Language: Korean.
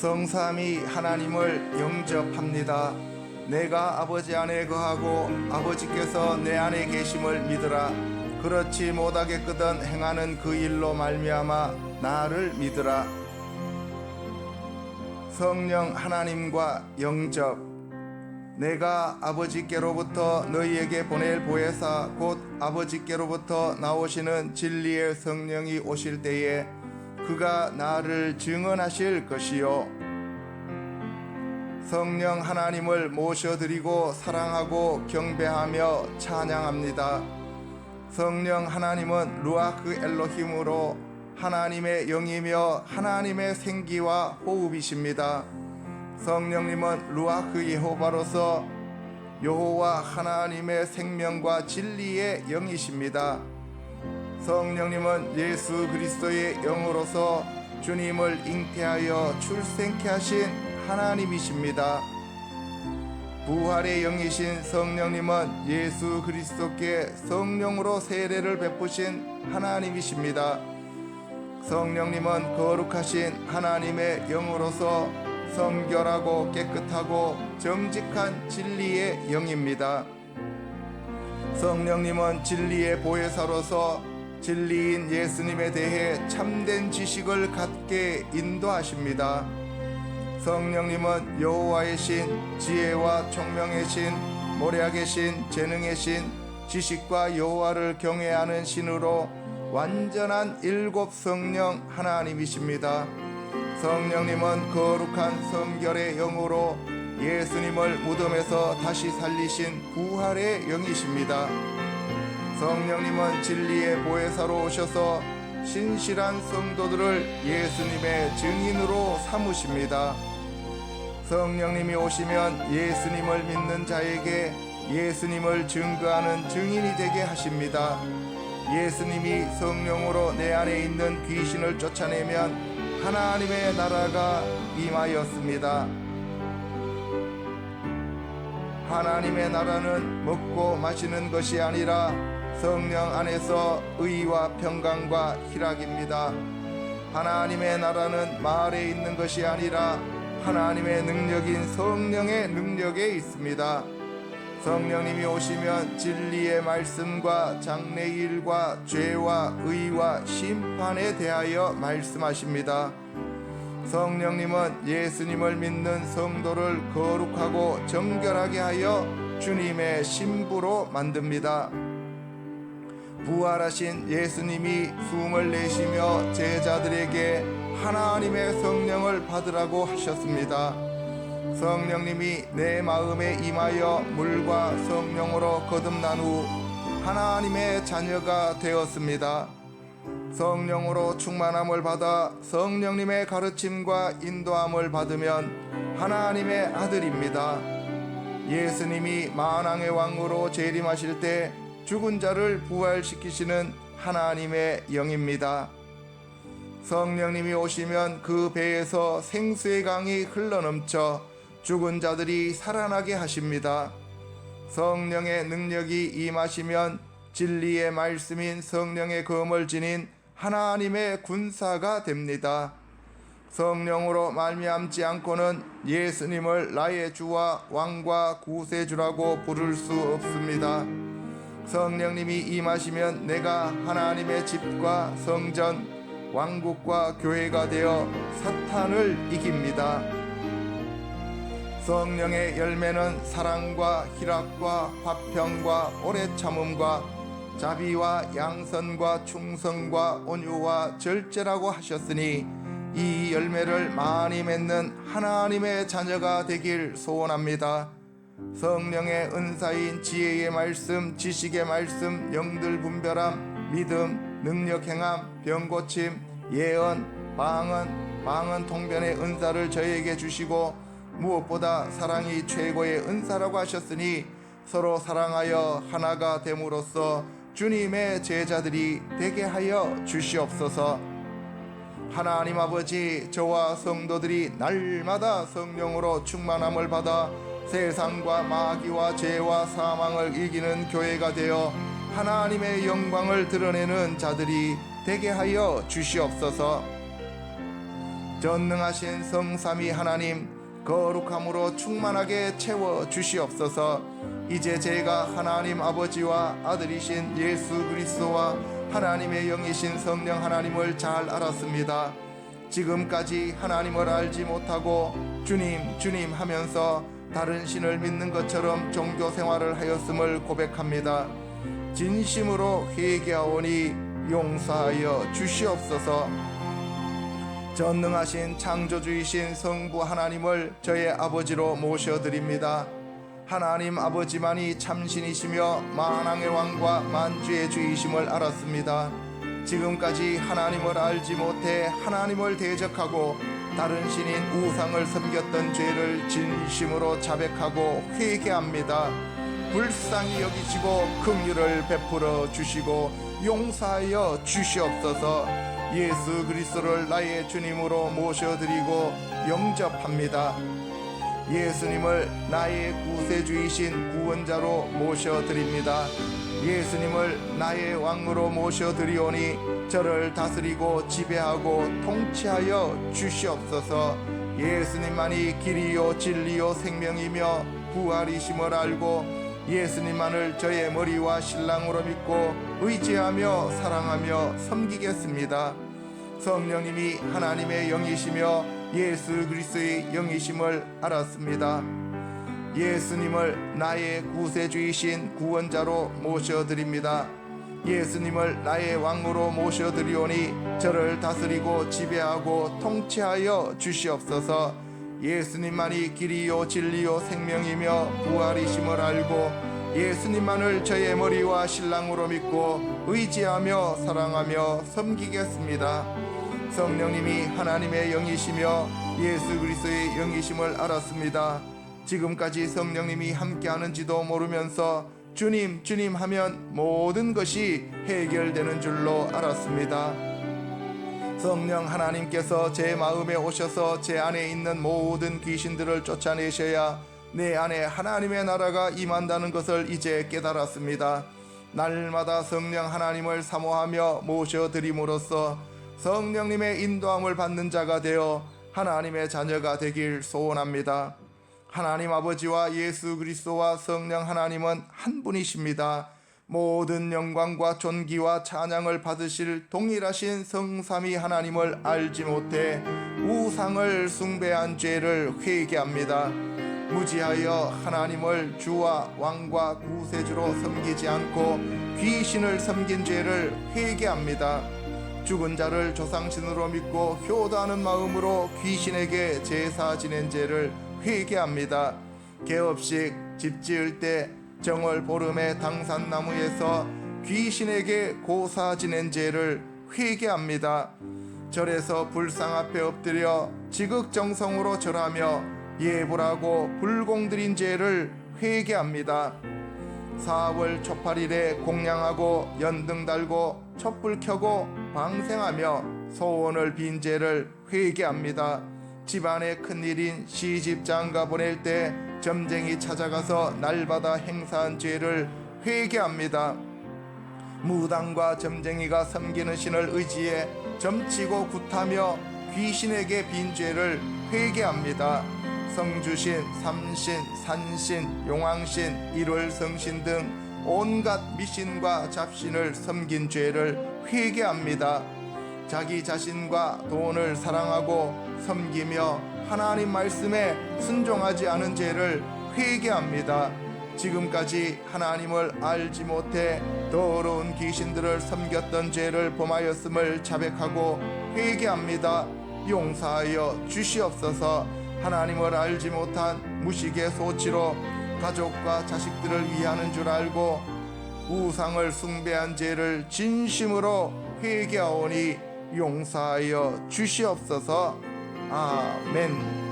성삼위 하나님을 영접합니다. 내가 아버지 안에 거하고 아버지께서 내 안에 계심을 믿으라. 그렇지 못하겠거든 행하는 그 일로 말미암아 나를 믿으라. 성령 하나님과 영접. 내가 아버지께로부터 너희에게 보낼 보혜사 곧 아버지께로부터 나오시는 진리의 성령이 오실 때에 그가 나를 증언하실 것이요. 성령 하나님을 모셔드리고 사랑하고 경배하며 찬양합니다. 성령 하나님은 루아크 엘로힘으로 하나님의 영이며 하나님의 생기와 호흡이십니다. 성령님은 루아크 예호바로서 여호와 하나님의 생명과 진리의 영이십니다. 성령님은 예수 그리스도의 영으로서 주님을 잉태하여 출생케 하신 하나님이십니다. 부활의 영이신 성령님은 예수 그리스도께 성령으로 세례를 베푸신 하나님이십니다. 성령님은 거룩하신 하나님의 영으로서 성결하고 깨끗하고 정직한 진리의 영입니다. 성령님은 진리의 보혜사로서 진리인 예수님에 대해 참된 지식을 갖게 인도하십니다. 성령님은 여호와의 신, 지혜와 총명의 신, 모략의 신, 재능의 신, 지식과 여호와를 경외하는 신으로 완전한 일곱 성령 하나님이십니다. 성령님은 거룩한 성결의 영으로 예수님을 무덤에서 다시 살리신 부활의 영이십니다. 성령님은 진리의 보혜사로 오셔서 신실한 성도들을 예수님의 증인으로 삼으십니다. 성령님이 오시면 예수님을 믿는 자에게 예수님을 증거하는 증인이 되게 하십니다. 예수님이 성령으로 내 안에 있는 귀신을 쫓아내면 하나님의 나라가 임하였습니다. 하나님의 나라는 먹고 마시는 것이 아니라 성령 안에서 의와 평강과 희락입니다. 하나님의 나라는 말에 있는 것이 아니라 하나님의 능력인 성령의 능력에 있습니다. 성령님이 오시면 진리의 말씀과 장래일과 죄와 의와 심판에 대하여 말씀하십니다. 성령님은 예수님을 믿는 성도를 거룩하고 정결하게 하여 주님의 신부로 만듭니다. 부활하신 예수님이 숨을 내쉬며 제자들에게 하나님의 성령을 받으라고 하셨습니다. 성령님이 내 마음에 임하여 물과 성령으로 거듭난 후 하나님의 자녀가 되었습니다. 성령으로 충만함을 받아 성령님의 가르침과 인도함을 받으면 하나님의 아들입니다. 예수님이 만왕의 왕으로 재림하실 때 죽은 자를 부활시키시는 하나님의 영입니다. 성령님이 오시면 그 배에서 생수의 강이 흘러넘쳐 죽은 자들이 살아나게 하십니다. 성령의 능력이 임하시면 진리의 말씀인 성령의 검을 지닌 하나님의 군사가 됩니다. 성령으로 말미암지 않고는 예수님을 나의 주와 왕과 구세주라고 부를 수 없습니다. 성령님이 임하시면 내가 하나님의 집과 성전, 왕국과 교회가 되어 사탄을 이깁니다. 성령의 열매는 사랑과 희락과 화평과 오래 참음과 자비와 양선과 충성과 온유와 절제라고 하셨으니 이 열매를 많이 맺는 하나님의 자녀가 되길 소원합니다. 성령의 은사인 지혜의 말씀, 지식의 말씀, 영들 분별함, 믿음, 능력 행함, 병 고침, 예언, 방언 통변의 은사를 저에게 주시고 무엇보다 사랑이 최고의 은사라고 하셨으니 서로 사랑하여 하나가 됨으로써 주님의 제자들이 되게 하여 주시옵소서. 하나님 아버지, 저와 성도들이 날마다 성령으로 충만함을 받아 세상과 마귀와 죄와 사망을 이기는 교회가 되어 하나님의 영광을 드러내는 자들이 되게 하여 주시옵소서. 전능하신 성삼위 하나님, 거룩함으로 충만하게 채워 주시옵소서. 이제 제가 하나님 아버지와 아들이신 예수 그리스도와 하나님의 영이신 성령 하나님을 잘 알았습니다. 지금까지 하나님을 알지 못하고 주님 주님 하면서 다른 신을 믿는 것처럼 종교 생활을 하였음을 고백합니다. 진심으로 회개하오니 용서하여 주시옵소서. 전능하신 창조주이신 성부 하나님을 저의 아버지로 모셔드립니다. 하나님 아버지만이 참신이시며 만왕의 왕과 만주의 주이심을 알았습니다. 지금까지 하나님을 알지 못해 하나님을 대적하고 다른 신인 우상을 섬겼던 죄를 진심으로 자백하고 회개합니다. 불쌍히 여기시고 긍휼을 베풀어 주시고 용서하여 주시옵소서. 예수 그리스도를 나의 주님으로 모셔드리고 영접합니다. 예수님을 나의 구세주이신 구원자로 모셔드립니다. 예수님을 나의 왕으로 모셔드리오니 저를 다스리고 지배하고 통치하여 주시옵소서. 예수님만이 길이요 진리요 생명이며 부활이심을 알고 예수님만을 저의 머리와 신랑으로 믿고 의지하며 사랑하며 섬기겠습니다. 성령님이 하나님의 영이시며 예수 그리스도의 영이심을 알았습니다. 예수님을 나의 구세주이신 구원자로 모셔드립니다. 예수님을 나의 왕으로 모셔드리오니 저를 다스리고 지배하고 통치하여 주시옵소서. 예수님만이 길이요 진리요 생명이며 부활이심을 알고 예수님만을 저의 머리와 신랑으로 믿고 의지하며 사랑하며 섬기겠습니다. 성령님이 하나님의 영이시며 예수 그리스도의 영이심을 알았습니다. 지금까지 성령님이 함께하는지도 모르면서 주님 주님 하면 모든 것이 해결되는 줄로 알았습니다. 성령 하나님께서 제 마음에 오셔서 제 안에 있는 모든 귀신들을 쫓아내셔야 내 안에 하나님의 나라가 임한다는 것을 이제 깨달았습니다. 날마다 성령 하나님을 사모하며 모셔드림으로써 성령님의 인도함을 받는 자가 되어 하나님의 자녀가 되길 소원합니다. 하나님 아버지와 예수 그리스도와 성령 하나님은 한 분이십니다. 모든 영광과 존귀와 찬양을 받으실 동일하신 성삼위 하나님을 알지 못해 우상을 숭배한 죄를 회개합니다. 무지하여 하나님을 주와 왕과 구세주로 섬기지 않고 귀신을 섬긴 죄를 회개합니다. 죽은 자를 조상신으로 믿고 효도하는 마음으로 귀신에게 제사 지낸 죄를 회개합니다. 개업식 집 지을 때 정월 보름의 당산나무에서 귀신에게 고사 지낸 죄를 회개합니다. 절에서 불상 앞에 엎드려 지극정성으로 절하며 예불하고 불공드린 죄를 회개합니다. 4월 초팔일에 공양하고 연등 달고 촛불 켜고 방생하며 소원을 빈 죄를 회개합니다. 집안의 큰일인 시집 장가 보낼 때 점쟁이 찾아가서 날마다 행사한 죄를 회개합니다. 무당과 점쟁이가 섬기는 신을 의지해 점치고 굿하며 귀신에게 빈 죄를 회개합니다. 성주신, 삼신, 산신, 용왕신, 일월성신 등 온갖 미신과 잡신을 섬긴 죄를 회개합니다. 자기 자신과 돈을 사랑하고 섬기며 하나님 말씀에 순종하지 않은 죄를 회개합니다. 지금까지 하나님을 알지 못해 더러운 귀신들을 섬겼던 죄를 범하였음을 자백하고 회개합니다. 용서하여 주시옵소서. 하나님을 알지 못한 무식의 소치로 가족과 자식들을 위하는 줄 알고 우상을 숭배한 죄를 진심으로 회개하오니 용서하여 주시옵소서. 아멘.